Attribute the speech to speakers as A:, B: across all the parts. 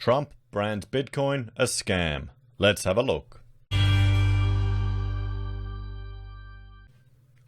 A: Trump brands Bitcoin a scam. Let's have a look.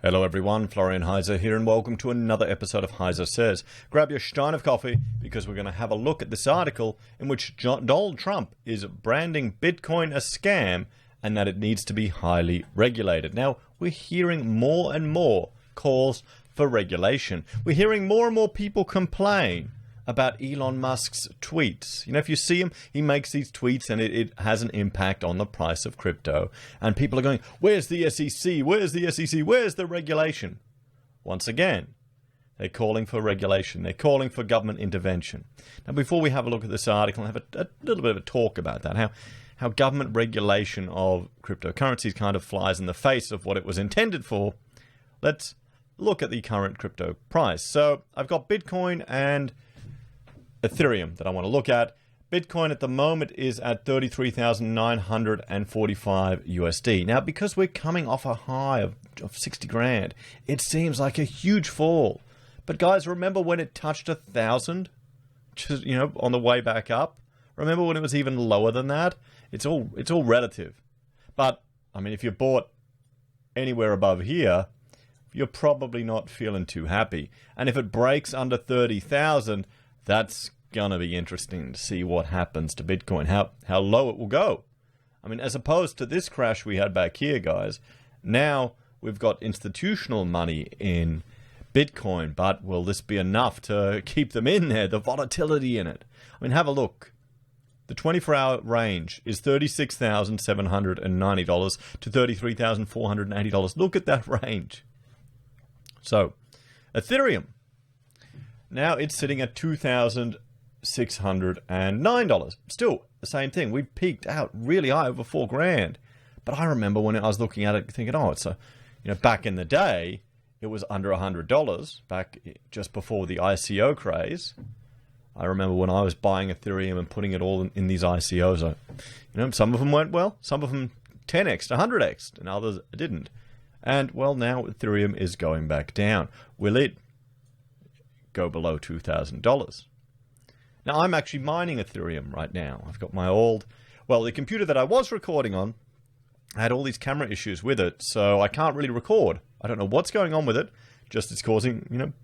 A: Hello everyone, Florian Heise here, and welcome to another episode of HeiseSays. Grab your stein of coffee because we're going to have a look at this article in which Donald Trump is branding Bitcoin a scam and that it needs to be highly regulated. Now, we're hearing more and more calls for regulation. We're hearing more and more people complain about Elon Musk's tweets. You know, if you see him, he makes these tweets and it has an impact on the price of crypto. And people are going, where's the SEC? Where's the SEC? Where's the regulation? Once again, they're calling for regulation. They're calling for government intervention. Now, before we have a look at this article and have a little bit of a talk about that, how government regulation of cryptocurrencies kind of flies in the face of what it was intended for, let's look at the current crypto price. So I've got Bitcoin and Ethereum that I want to look at. Bitcoin at the moment is at 33,945 USD. Now, because we're coming off a high of 60 grand, it seems like a huge fall. But guys, remember when it touched 1,000? Just, you know, on the way back up? Remember when it was even lower than that? It's all relative. But, I mean, if you bought anywhere above here, you're probably not feeling too happy. And if it breaks under 30,000, that's going to be interesting to see what happens to Bitcoin, how low it will go. I mean, as opposed to this crash we had back here, guys, now we've got institutional money in Bitcoin, but will this be enough to keep them in there, the volatility in it? I mean, have a look. The 24-hour range is $36,790 to $33,480. Look at that range. So, Ethereum. Now it's sitting at $2,609. Still the same thing. We peaked out really high, over 4 grand. But I remember when I was looking at it, thinking, oh, it's back in the day, it was under $100. Back just before the ICO craze. I remember when I was buying Ethereum and putting it all in these ICOs. Some of them went well, some of them 10x, 100x, and others didn't. And well, now Ethereum is going back down. Will it go below $2,000? Now, I'm actually mining Ethereum right now. I've got my the computer that I was recording on had all these camera issues with it, so I can't really record. I don't know what's going on with it. Just it's causing,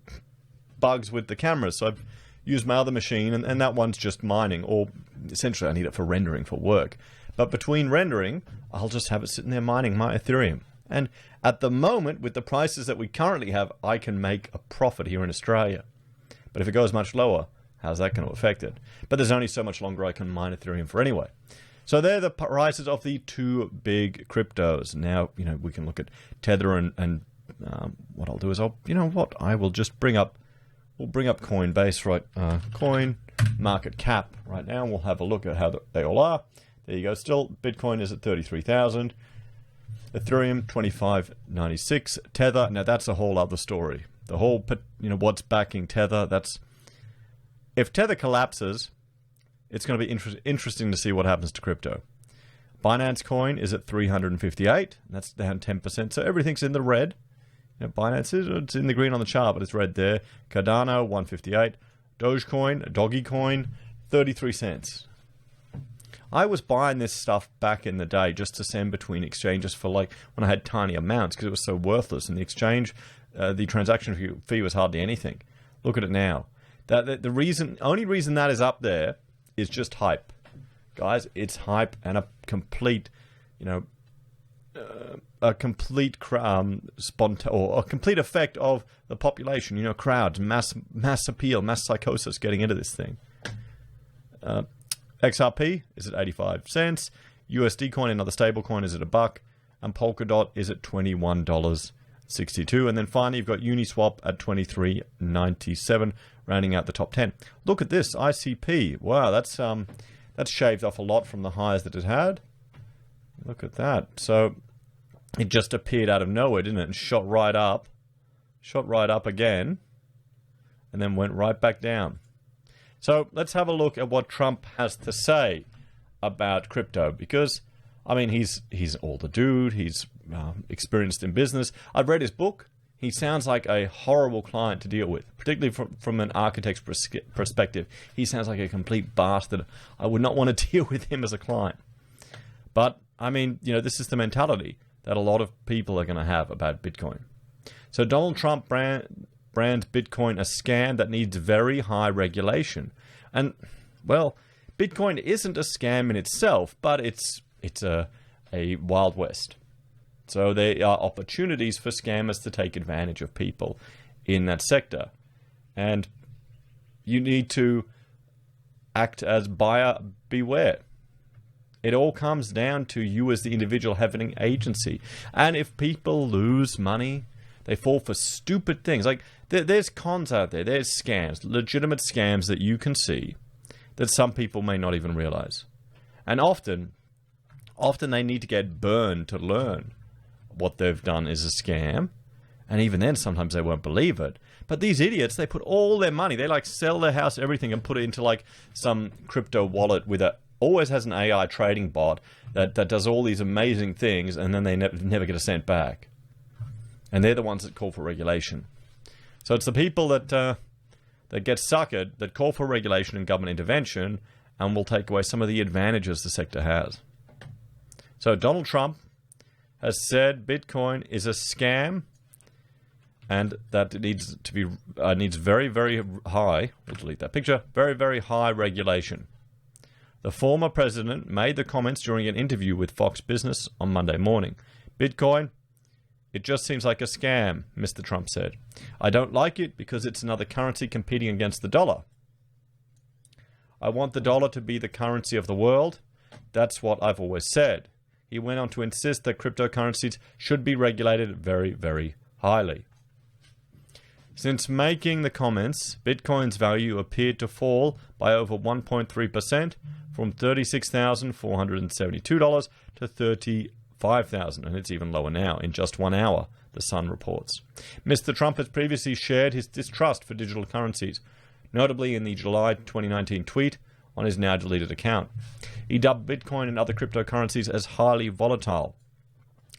A: bugs with the cameras. So I've used my other machine, and that one's just mining, or essentially I need it for rendering for work. But between rendering, I'll just have it sitting there mining my Ethereum. And at the moment, with the prices that we currently have, I can make a profit here in Australia. But if it goes much lower, how's that going to affect it? But there's only so much longer I can mine Ethereum for anyway. So they're the prices of the two big cryptos. Now, we can look at Tether and what I'll do is I will just we'll bring up Coinbase, right? Coin market cap right now. We'll have a look at how they all are. There you go. Still, Bitcoin is at 33,000. Ethereum, 25.96. Tether, now that's a whole other story. The whole, what's backing Tether, if Tether collapses, it's going to be interesting to see what happens to crypto. Binance coin is at 358. That's down 10%. So everything's in the red. Binance it's in the green on the chart, but it's red there. Cardano, 158. Dogecoin, 33 cents. I was buying this stuff back in the day just to send between exchanges for when I had tiny amounts because it was so worthless. And the exchange, the transaction fee was hardly anything. Look at it now. Only reason that is up there is just hype. Guys, it's hype and a complete, a complete effect of the population. Crowds, mass appeal, mass psychosis getting into this thing. XRP is at 85 cents. USD coin, another stable coin, is at $1. And Polkadot is at $21.62. And then finally, you've got Uniswap at $23.97, rounding out the top 10. Look at this, ICP. Wow, that's shaved off a lot from the highs that it had. Look at that. So it just appeared out of nowhere, didn't it? And shot right up again, and then went right back down. So let's have a look at what Trump has to say about crypto, because he's all the dude. He's experienced in business. I've read his book. he sounds like a horrible client to deal with, particularly from an architect's perspective. He sounds like a complete bastard. I would not want to deal with him as a client. But, I mean, this is the mentality that a lot of people are going to have about Bitcoin. So Donald Trump brands Bitcoin a scam that needs very high regulation. And, well, Bitcoin isn't a scam in itself, but it's a Wild West. So there are opportunities for scammers to take advantage of people in that sector. And you need to act as buyer beware. It all comes down to you as the individual having agency. And if people lose money, they fall for stupid things. Like, there's cons out there. There's scams, legitimate scams that you can see that some people may not even realize. And often they need to get burned to learn what they've done is a scam. And even then, sometimes they won't believe it. But these idiots, they put all their money, they like sell their house, everything, and put it into like some crypto wallet with always has an AI trading bot that does all these amazing things, and then they never get a cent back. And they're the ones that call for regulation. So it's the people that get suckered, that call for regulation and government intervention, and will take away some of the advantages the sector has. So Donald Trump has said Bitcoin is a scam, and that it needs very, very high. We'll delete that picture. Very, very high regulation. The former president made the comments during an interview with Fox Business on Monday morning. Bitcoin, it just seems like a scam, Mr. Trump said. I don't like it because it's another currency competing against the dollar. I want the dollar to be the currency of the world. That's what I've always said. He went on to insist that cryptocurrencies should be regulated very, very highly. Since making the comments, Bitcoin's value appeared to fall by over 1.3% from $36,472 to $35,000, and it's even lower now in just 1 hour, the Sun reports. Mr. Trump has previously shared his distrust for digital currencies, notably in the July 2019 tweet on his now deleted account. He dubbed Bitcoin and other cryptocurrencies as highly volatile,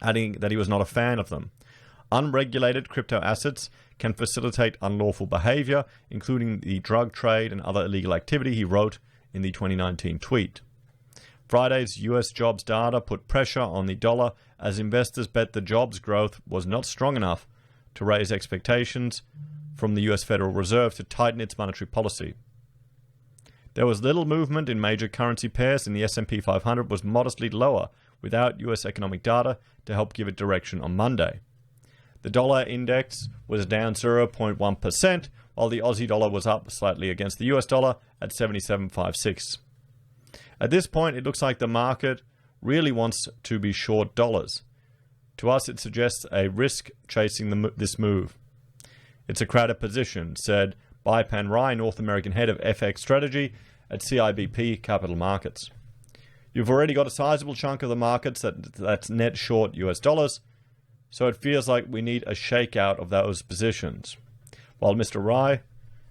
A: adding that he was not a fan of them. Unregulated crypto assets can facilitate unlawful behavior, including the drug trade and other illegal activity, he wrote in the 2019 tweet. Friday's US jobs data put pressure on the dollar as investors bet the jobs growth was not strong enough to raise expectations from the US Federal Reserve to tighten its monetary policy. There was little movement in major currency pairs, and the S&P 500 was modestly lower without US economic data to help give it direction on Monday. The dollar index was down 0.1%, while the Aussie dollar was up slightly against the US dollar at 77.56. At this point, it looks like the market really wants to be short dollars. To us, it suggests a risk chasing this move. It's a crowded position, said Baipan Rai, North American head of FX strategy at CIBP Capital Markets. You've already got a sizable chunk of the markets that's net short US dollars, so it feels like we need a shakeout of those positions. While Mr. Rai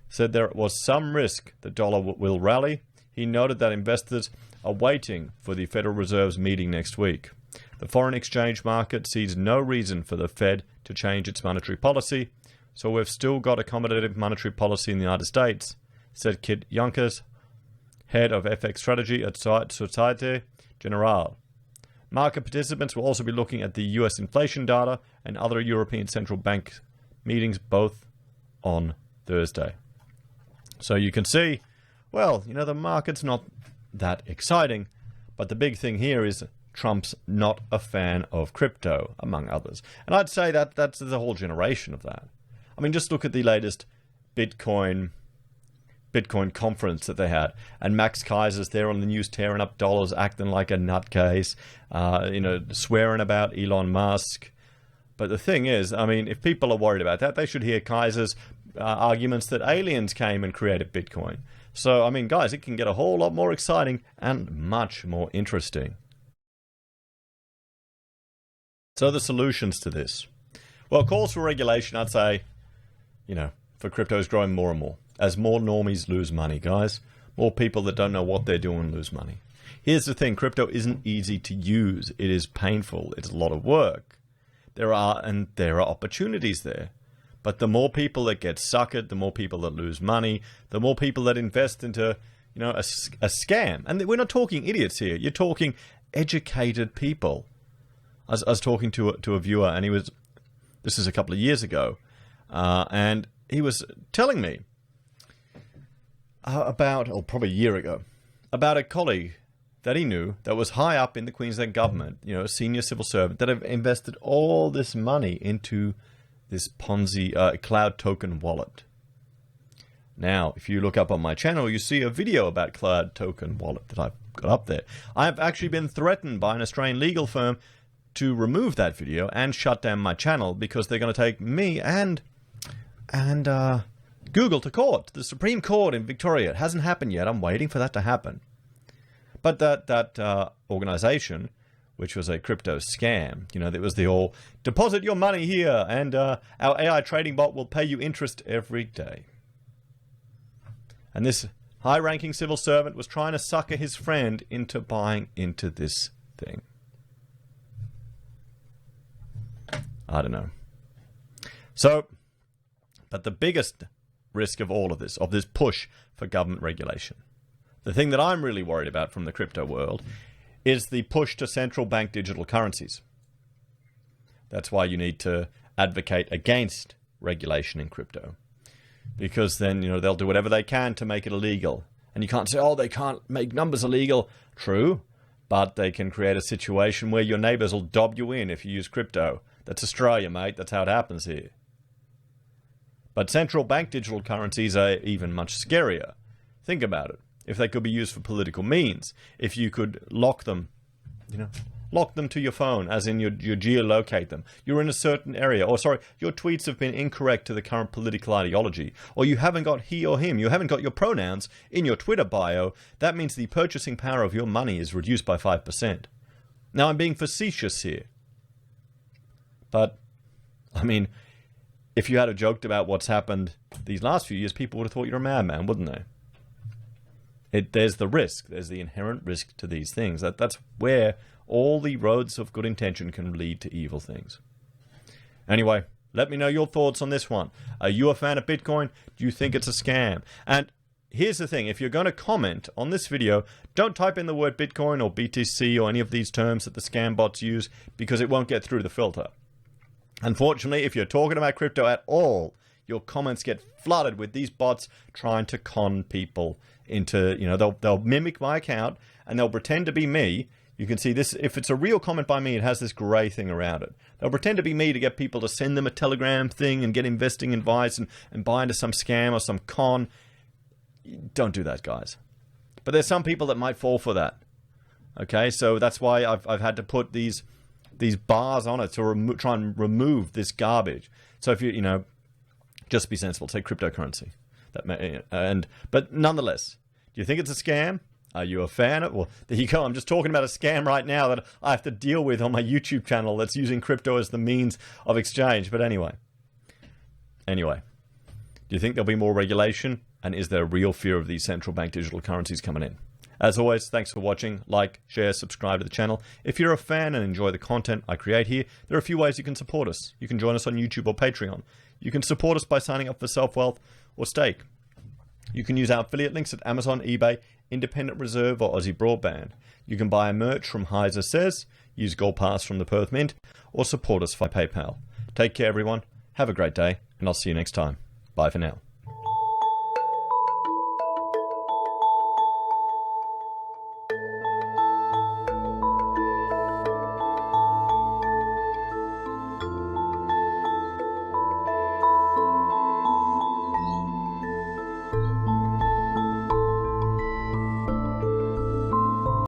A: said there was some risk the dollar will rally, he noted that investors are waiting for the Federal Reserve's meeting next week. The foreign exchange market sees no reason for the Fed to change its monetary policy, so we've still got accommodative monetary policy in the United States, said Kit Yonkers, head of FX strategy at Societe Generale. Market participants will also be looking at the US inflation data and other European central bank meetings, both on Thursday. So you can see, well, the market's not that exciting, but the big thing here is Trump's not a fan of crypto, among others. And I'd say that that's the whole generation of that. I mean, just look at the latest Bitcoin conference that they had, and Max Kaiser's there on the news tearing up dollars, acting like a nutcase, swearing about Elon Musk. But the thing is, I mean, if people are worried about that, they should hear Kaiser's arguments that aliens came and created Bitcoin. So, I mean, guys, it can get a whole lot more exciting and much more interesting. So the solutions to this. Well, calls for regulation, I'd say, for crypto is growing more and more. As more normies lose money, guys. More people that don't know what they're doing lose money. Here's the thing, crypto isn't easy to use. It is painful. It's a lot of work. There are opportunities there. But the more people that get suckered, the more people that lose money, the more people that invest into, you know, a scam. And we're not talking idiots here. You're talking educated people. I was talking to a viewer, and this is a couple of years ago, and he was telling me about, or probably a year ago, about a colleague that he knew that was high up in the Queensland government, you know, a senior civil servant, that have invested all this money into this Ponzi cloud token wallet. Now, if you look up on my channel, you see a video about cloud token wallet that I've got up there. I've actually been threatened by an Australian legal firm to remove that video and shut down my channel because they're going to take me and Google to court, the Supreme Court in Victoria. It hasn't happened yet. I'm waiting for that to happen. But that organization, which was a crypto scam, you know, there was the whole deposit your money here and our AI trading bot will pay you interest every day. And this high-ranking civil servant was trying to sucker his friend into buying into this thing. I don't know. So, but the biggest risk of all of this push for government regulation, the thing that I'm really worried about from the crypto world, is the push to central bank digital currencies. That's why you need to advocate against regulation in crypto. Because then, you know, they'll do whatever they can to make it illegal. And you can't say, oh, they can't make numbers illegal. True, but they can create a situation where your neighbors will dob you in if you use crypto. That's Australia, mate. That's how it happens here. But central bank digital currencies are even much scarier. Think about it. If they could be used for political means, if you could lock them, you know, lock them to your phone, as in you geolocate them. You're in a certain area, or sorry, your tweets have been incorrect to the current political ideology, or you haven't got he or him, you haven't got your pronouns in your Twitter bio, that means the purchasing power of your money is reduced by 5%. Now, I'm being facetious here. But, I mean, if you had joked about what's happened these last few years, people would have thought you're a madman, wouldn't they? There's the risk. There's the inherent risk to these things. That's where all the roads of good intention can lead to evil things. Anyway, let me know your thoughts on this one. Are you a fan of Bitcoin? Do you think it's a scam? And here's the thing. If you're going to comment on this video, don't type in the word Bitcoin or BTC or any of these terms that the scam bots use, because it won't get through the filter. Unfortunately, if you're talking about crypto at all, your comments get flooded with these bots trying to con people into, you know, they'll mimic my account and they'll pretend to be me. You can see this, if it's a real comment by me, it has this gray thing around it. They'll pretend to be me to get people to send them a Telegram thing and get investing advice and buy into some scam or some con. Don't do that, guys. But there's some people that might fall for that. Okay, so that's why I've had to put these bars on it to try and remove this garbage. So if you know, just be sensible. Say cryptocurrency. But nonetheless, do you think it's a scam? Are you a fan of? Well, there you go. I'm just talking about a scam right now that I have to deal with on my YouTube channel that's using crypto as the means of exchange. But anyway, do you think there'll be more regulation? And is there a real fear of these central bank digital currencies coming in? As always, thanks for watching. Like, share, subscribe to the channel. If you're a fan and enjoy the content I create here, there are a few ways you can support us. You can join us on YouTube or Patreon. You can support us by signing up for SelfWealth or Stake. You can use our affiliate links at Amazon, eBay, Independent Reserve, or AussieBroadband. You can buy a merch from HeiseSays, use Gold Pass from the Perth Mint, or support us via PayPal. Take care, everyone. Have a great day, and I'll see you next time. Bye for now.